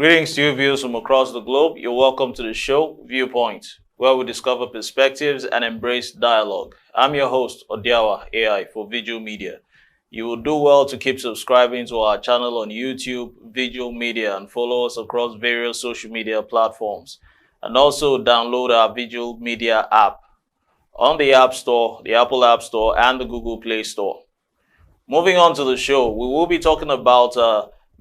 Greetings to you viewers from across the globe. You're welcome to the show, Viewpoint, where we discover perspectives and embrace dialogue. I'm your host, Odiawa AI for Veegil Media. You will do well to keep subscribing to our channel on YouTube, Veegil Media, and follow us across various social media platforms. And also download our Veegil Media app on the App Store, the Apple App Store, and the Google Play Store. Moving on to the show, we will be talking about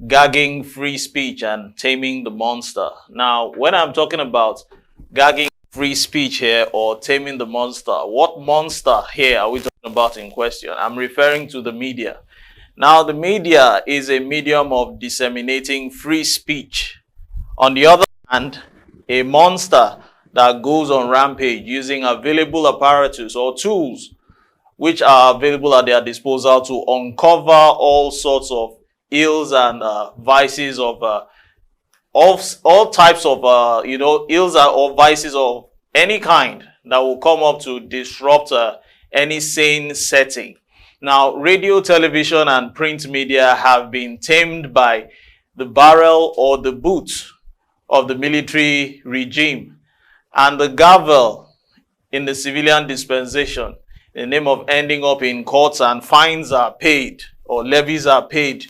gagging free speech and taming the monster. Now, when I'm talking about gagging free speech here or taming the monster, what monster here are we talking about in question? I'm referring to the media. Now, the media is a medium of disseminating free speech. On the other hand, a monster that goes on rampage using available apparatus or tools which are available at their disposal to uncover all sorts of ills and vices of all types of ills or vices of any kind that will come up to disrupt any sane setting. Now, radio, television, and print media have been tamed by the barrel or the boot of the military regime and the gavel in the civilian dispensation in the name of ending up in courts, and fines are paid or levies are paid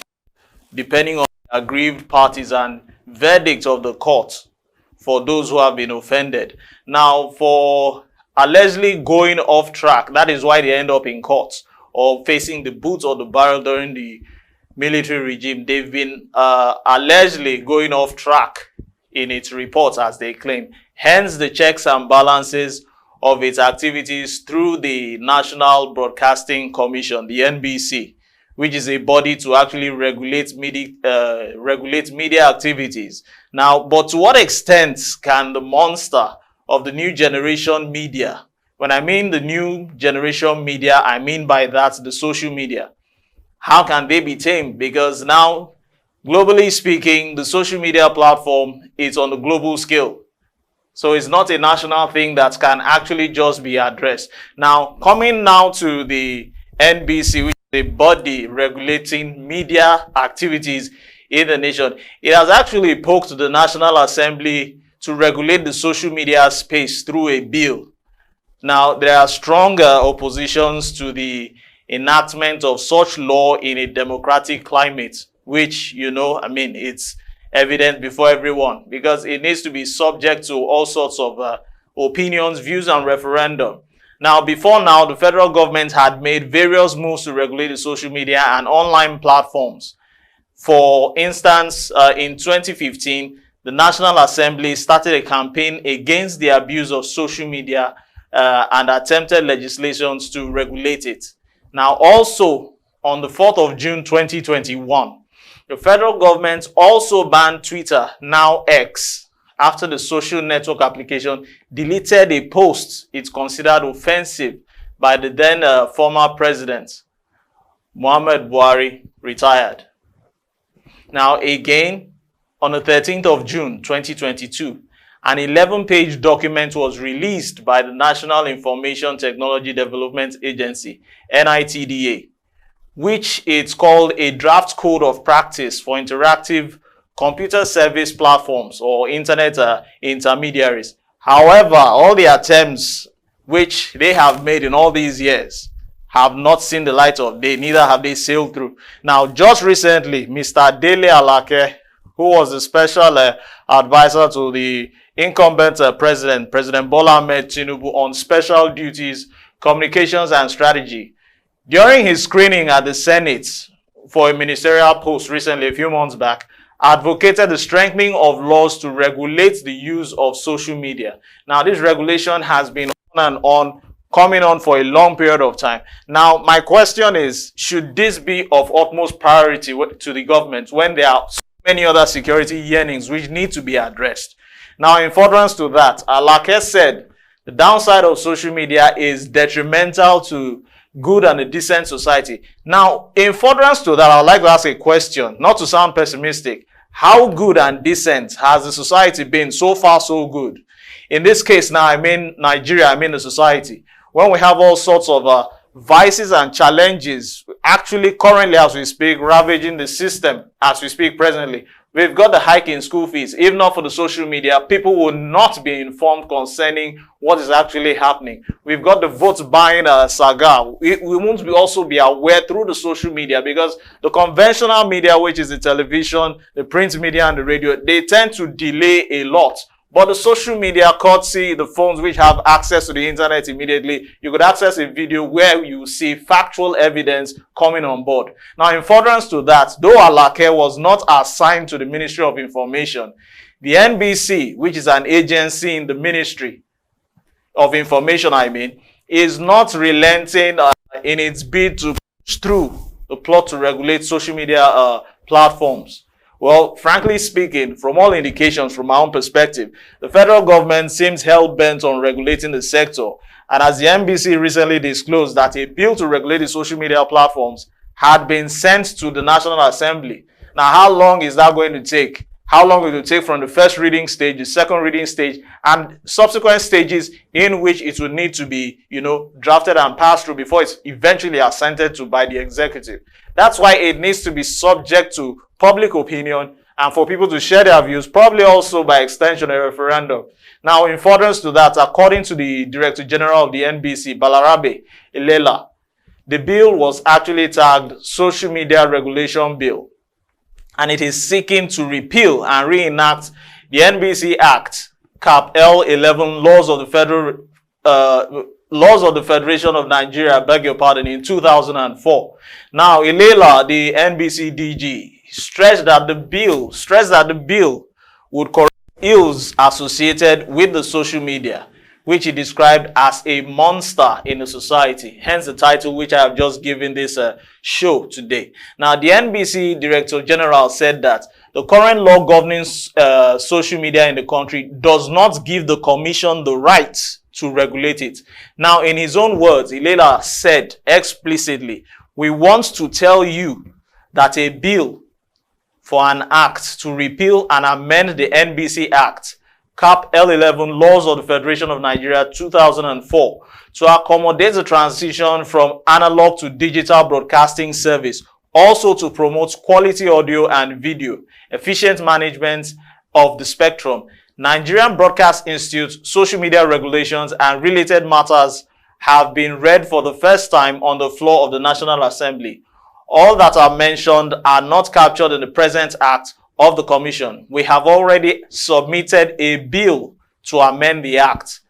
depending on the aggrieved parties and verdict of the court for those who have been offended. Now, for allegedly going off track, that is why they end up in courts or facing the boot or the barrel during the military regime. They've been allegedly going off track in its reports, as they claim. Hence, the checks and balances of its activities through the National Broadcasting Commission, the NBC, which is a body to actually regulate media activities. Now, but to what extent can the monster of the new generation media, when I mean the new generation media, I mean by that the social media, how can they be tamed? Because now, globally speaking, the social media platform is on the global scale. So it's not a national thing that can actually just be addressed. Now, coming now to the NBC, which the body regulating media activities in the nation, it has actually poked the National Assembly to regulate the social media space through a bill. Now, there are stronger oppositions to the enactment of such law in a democratic climate, which, it's evident before everyone, because it needs to be subject to all sorts of opinions, views, and referendum. Now, before now, the federal government had made various moves to regulate the social media and online platforms. For instance, in 2015, the National Assembly started a campaign against the abuse of social media and attempted legislations to regulate it. Now, also, on the 4th of June 2021, the federal government also banned Twitter, now X, after the social network application deleted a post it considered offensive by the then former president, Muhammad Buhari, retired. Now again, on the 13th of June 2022, an 11-page document was released by the National Information Technology Development Agency, NITDA, which it's called a draft code of practice for interactive computer service platforms or internet intermediaries. However, all the attempts which they have made in all these years have not seen the light of day, neither have they sailed through. Now, just recently, Mr. Dele Alake, who was the special advisor to the incumbent President Bola Ahmed Tinubu on special duties, communications, and strategy, during his screening at the Senate for a ministerial post recently, a few months back, advocated the strengthening of laws to regulate the use of social media. Now, this regulation has been on and on, coming on for a long period of time. Now, my question is, should this be of utmost priority to the government when there are so many other security yearnings which need to be addressed? Now, in furtherance to that, Alake said the downside of social media is detrimental to good and a decent society. Now, in furtherance to that, I would like to ask a question, not to sound pessimistic. How good and decent has the society been? So far, so good. In this case now, I mean Nigeria, I mean the society. When we have all sorts of vices and challenges actually currently as we speak ravaging the system as we speak presently. We've got the hike in school fees. If not for the social media, people will not be informed concerning what is actually happening. We've got the vote buying saga. We won't also be aware through the social media, because the conventional media, which is the television, the print media, and the radio, they tend to delay a lot. But the social media, courtesy the phones which have access to the internet immediately, you could access a video where you see factual evidence coming on board. Now, in furtherance to that, though Alake was not assigned to the Ministry of Information, the NBC, which is an agency in the Ministry of Information, is not relenting in its bid to push through the plot to regulate social media platforms. Well, frankly speaking, from all indications, from my own perspective, the federal government seems hell-bent on regulating the sector. And as the NBC recently disclosed that a bill to regulate the social media platforms had been sent to the National Assembly. Now, how long is that going to take? How long will it take from the first reading stage, the second reading stage, and subsequent stages in which it will need to be, drafted and passed through before it's eventually assented to by the executive? That's why it needs to be subject to public opinion and for people to share their views, probably also by extension a referendum. Now, in furtherance to that, according to the Director General of the NBC, Balarabe Ilela, the bill was actually tagged Social Media Regulation Bill, and it is seeking to repeal and reenact the NBC Act, Cap L11, Laws of the Federation of Nigeria, beg your pardon, in 2004. Now, Ilela, the NBC DG, stressed that the bill would correct ills associated with the social media, which he described as a monster in the society. Hence the title which I have just given this show today. Now, the NBC Director General said that the current law governing social media in the country does not give the Commission the right to regulate it. Now, in his own words, Ilela said explicitly, "We want to tell you that a bill for an act to repeal and amend the NBC Act, Cap L11, Laws of the Federation of Nigeria 2004, to accommodate the transition from analog to digital broadcasting service, also to promote quality audio and video, efficient management of the spectrum, Nigerian Broadcast Institute, social media regulations, and related matters have been read for the first time on the floor of the National Assembly. All that are mentioned are not captured in the present act of the Commission. We have already submitted a bill to amend the act.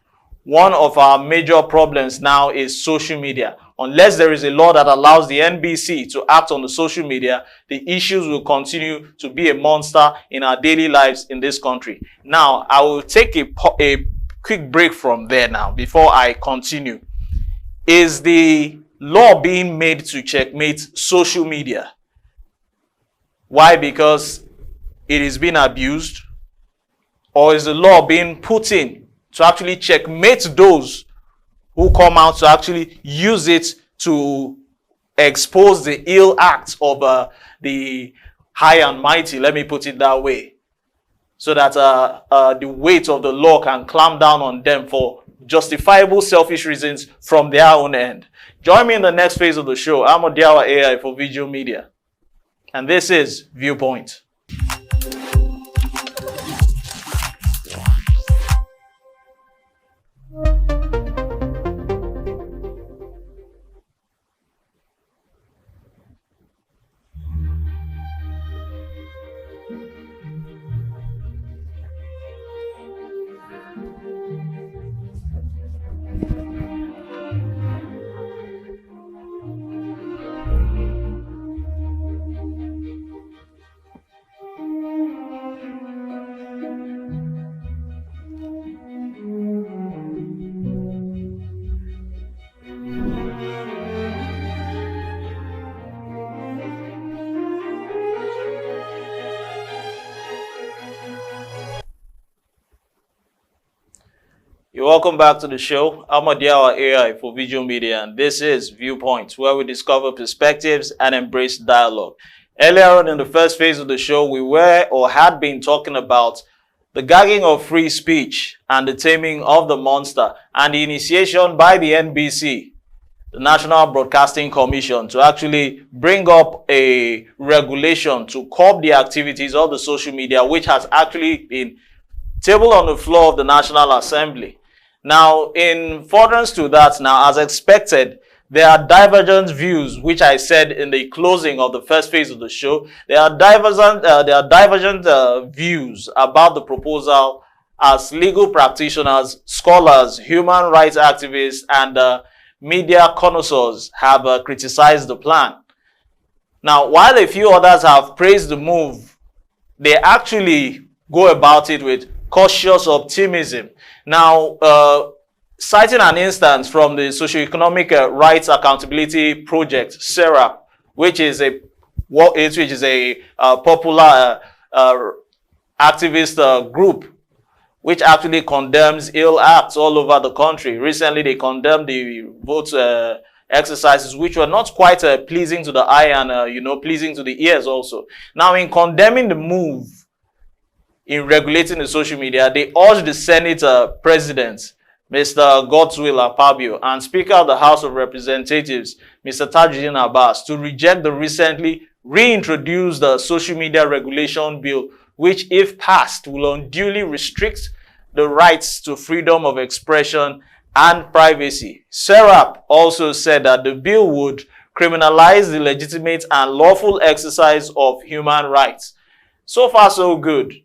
One of our major problems now is social media. Unless there is a law that allows the NBC to act on the social media, the issues will continue to be a monster in our daily lives in this country." Now, I will take a quick break from there now before I continue. Is the law being made to checkmate social media? Why? Because it is being abused? Or is the law being put in to actually checkmate those who come out to actually use it to expose the ill acts of the high and mighty, let me put it that way, so that the weight of the law can clamp down on them for justifiable selfish reasons from their own end? Join me in the next phase of the show. I'm Odiawa AI for Veegil Media, and this is Viewpoint. Welcome back to the show. I'm Odiawa AI for Veegil Media, and this is Viewpoints, where we discover perspectives and embrace dialogue. Earlier on in the first phase of the show, we were or had been talking about the gagging of free speech and the taming of the monster, and the initiation by the NBC the National Broadcasting Commission to actually bring up a regulation to curb the activities of the social media, which has actually been tabled on the floor of the National Assembly. Now, in furtherance to that, now, as expected, there are divergent views, which I said in the closing of the first phase of the show. There are divergent views about the proposal as legal practitioners, scholars, human rights activists, and media connoisseurs have criticized the plan. Now, while a few others have praised the move, they actually go about it with cautious optimism. Now, citing an instance from the Socio-Economic Rights Accountability Project, SERAP, which is a popular activist group, which actually condemns ill acts all over the country. Recently, they condemned the vote exercises, which were not quite pleasing to the eye and, pleasing to the ears also. Now, in condemning the move in regulating the social media, they urged the Senate President, Mr. Godswill Akpabio, and Speaker of the House of Representatives, Mr. Tajuddin Abbas, to reject the recently reintroduced social media regulation bill, which, if passed, will unduly restrict the rights to freedom of expression and privacy. SERAP also said that the bill would criminalize the legitimate and lawful exercise of human rights. So far, so good.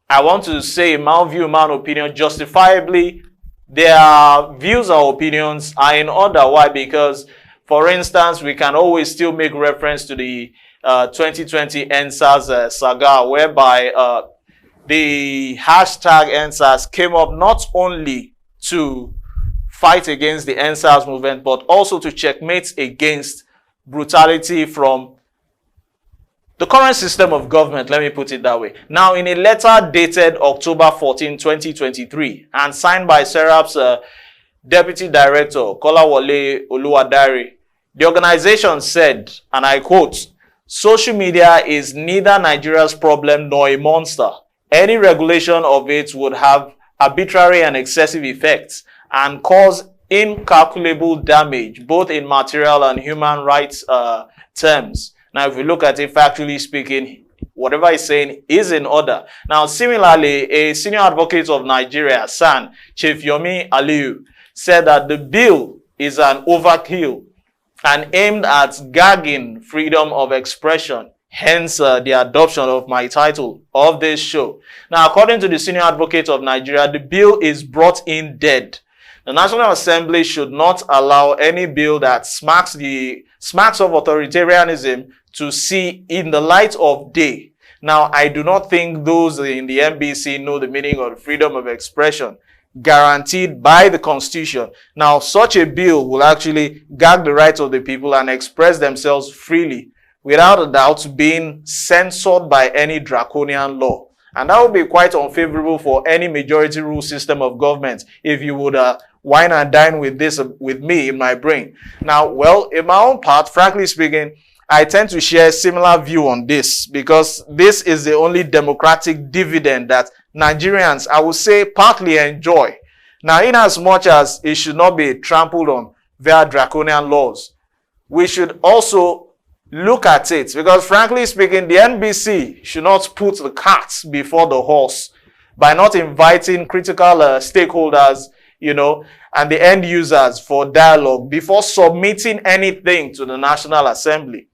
I want to say, in my view, my opinion, justifiably, their views or opinions are in order. Why? Because, for instance, we can always still make reference to the 2020 NSAS saga, whereby the hashtag NSAS came up not only to fight against the NSAS movement, but also to checkmate against brutality from the current system of government, let me put it that way. Now, in a letter dated October 14, 2023, and signed by SERAP's Deputy Director, Kolawole Oluwadare, the organization said, and I quote, "Social media is neither Nigeria's problem nor a monster. Any regulation of it would have arbitrary and excessive effects and cause incalculable damage, both in material and human rights terms." Now, if we look at it factually speaking, whatever he's saying is in order. Now, similarly, a senior advocate of Nigeria, SAN, Chief Yomi Aliyu, said that the bill is an overkill and aimed at gagging freedom of expression, hence the adoption of my title of this show. Now, according to the senior advocate of Nigeria, the bill is brought in dead. The National Assembly should not allow any bill that smacks of authoritarianism to see in the light of day. Now, I do not think those in the NBC know the meaning of freedom of expression guaranteed by the Constitution. Now, such a bill will actually gag the rights of the people and express themselves freely, without a doubt being censored by any draconian law. And that would be quite unfavorable for any majority rule system of government if you would wine and dine with this with me in my brain. Now, well, in my own part, frankly speaking, I tend to share a similar view on this because this is the only democratic dividend that Nigerians, I would say, partly enjoy. Now, in as much as it should not be trampled on via draconian laws, we should also look at it because, frankly speaking, the NBC should not put the cart before the horse by not inviting critical stakeholders, and the end users for dialogue before submitting anything to the National Assembly.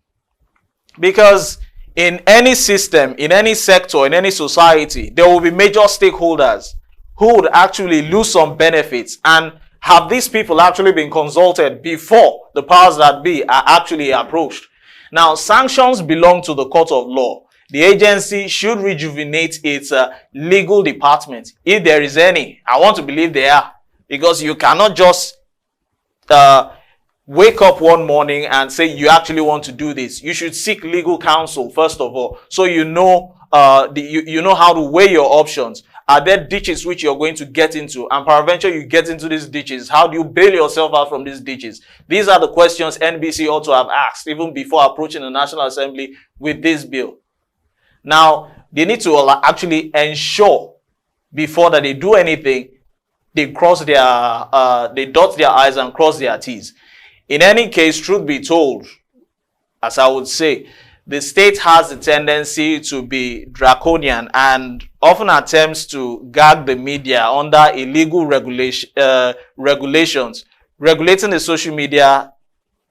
Because in any system, in any sector, in any society, there will be major stakeholders who would actually lose some benefits. And have these people actually been consulted before the powers that be are actually approached? Now, sanctions belong to the court of law. The agency should rejuvenate its legal department, if there is any. I want to believe there are. Because you cannot just wake up one morning and say you actually want to do this. You should seek legal counsel, first of all, so you know how to weigh your options. Are there ditches which you're going to get into? And peradventure you get into these ditches, how do you bail yourself out from these ditches? These are the questions NBC ought to have asked even before approaching the National Assembly with this bill. Now, they need to actually ensure before that they do anything, they dot their I's and cross their T's. In any case, truth be told, as I would say, the state has a tendency to be draconian and often attempts to gag the media under illegal regulations. Regulating the social media,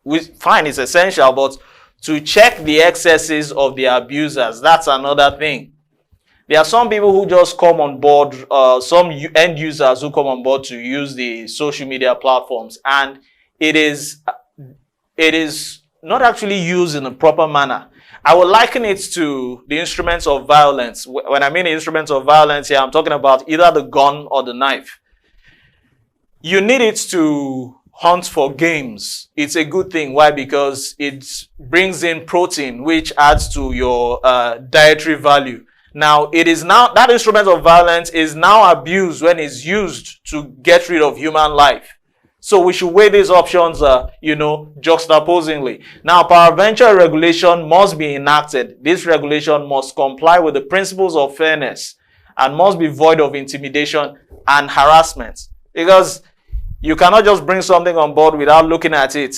which fine, is essential, but to check the excesses of the abusers, that's another thing. There are some people who just come on board, some end users who come on board to use the social media platforms, and it is not actually used in a proper manner. I would liken it to the instruments of violence. When I mean instruments of violence here, I'm talking about either the gun or the knife. You need it to hunt for games. It's a good thing. Why? Because it brings in protein, which adds to your dietary value. Now, it is now, that instrument of violence is now abused when it's used to get rid of human life. So we should weigh these options, juxtaposingly. Now, peradventure regulation must be enacted. This regulation must comply with the principles of fairness and must be void of intimidation and harassment. Because you cannot just bring something on board without looking at it.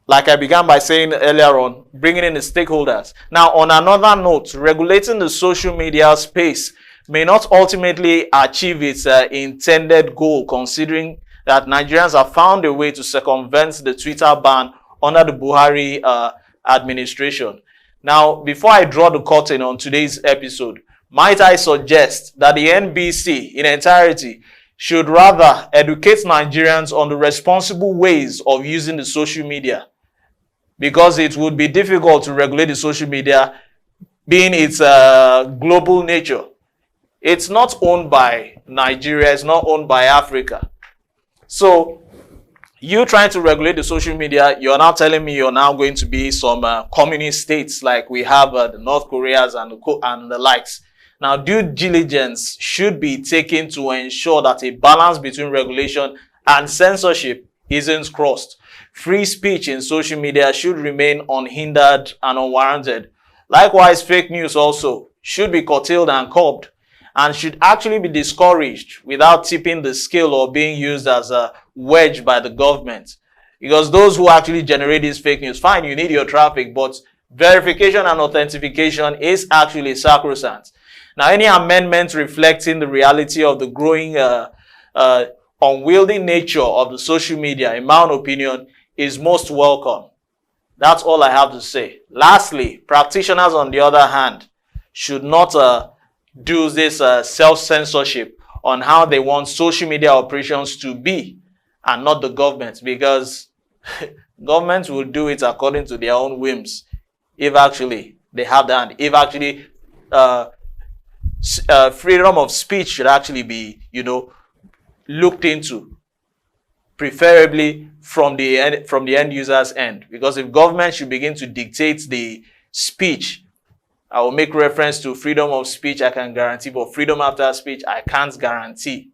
Like I began by saying earlier on, bringing in the stakeholders. Now, on another note, regulating the social media space may not ultimately achieve its intended goal, considering that Nigerians have found a way to circumvent the Twitter ban under the Buhari administration. Now, before I draw the curtain on today's episode, might I suggest that the NBC in entirety should rather educate Nigerians on the responsible ways of using the social media, because it would be difficult to regulate the social media being its global nature. It's not owned by Nigeria. It's not owned by Africa. So, you trying to regulate the social media, you're now telling me you're now going to be some communist states like we have the North Koreas and the likes. Now, due diligence should be taken to ensure that a balance between regulation and censorship isn't crossed. Free speech in social media should remain unhindered and unwarranted. Likewise, fake news also should be curtailed and curbed, and should actually be discouraged without tipping the scale or being used as a wedge by the government. Because those who actually generate this fake news, fine, you need your traffic, but verification and authentication is actually sacrosanct. Now, any amendment reflecting the reality of the growing unwieldy nature of the social media, in my own opinion, is most welcome. That's all I have to say. Lastly, practitioners, on the other hand, should not do this self-censorship on how they want social media operations to be, and not the government, because governments will do it according to their own whims if actually they have that. If actually freedom of speech should actually be, looked into, preferably from the end user's end. Because if government should begin to dictate the speech, I will make reference to freedom of speech, I can guarantee, but freedom after speech, I can't guarantee.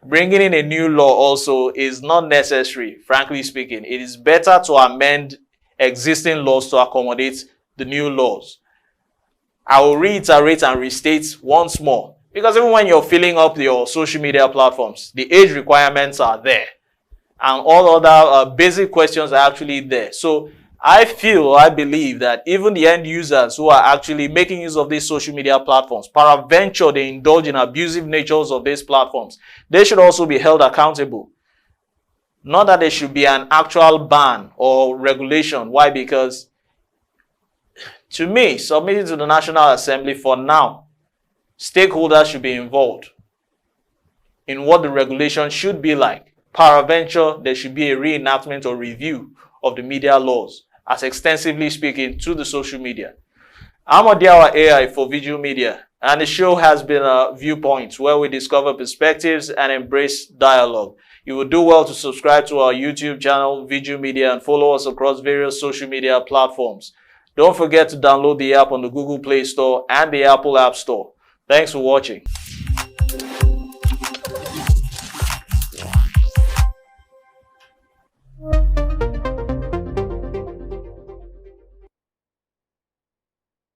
Bringing in a new law also is not necessary, frankly speaking. It is better to amend existing laws to accommodate the new laws. I will reiterate and restate once more, because even when you're filling up your social media platforms, the age requirements are there, and all other basic questions are actually there. So I believe that even the end users who are actually making use of these social media platforms, peradventure they indulge in abusive natures of these platforms, they should also be held accountable. Not that there should be an actual ban or regulation. Why? Because to me, submitting to the National Assembly for now, stakeholders should be involved in what the regulation should be like. Peradventure, there should be a reenactment or review of the media laws, as extensively speaking, to the social media. I'm Odiawa AI for Veegil Media, and the show has been a Viewpoint, where we discover perspectives and embrace dialogue. You will do well to subscribe to our YouTube channel, Veegil Media, and follow us across various social media platforms. Don't forget to download the app on the Google Play Store and the Apple App Store. Thanks for watching.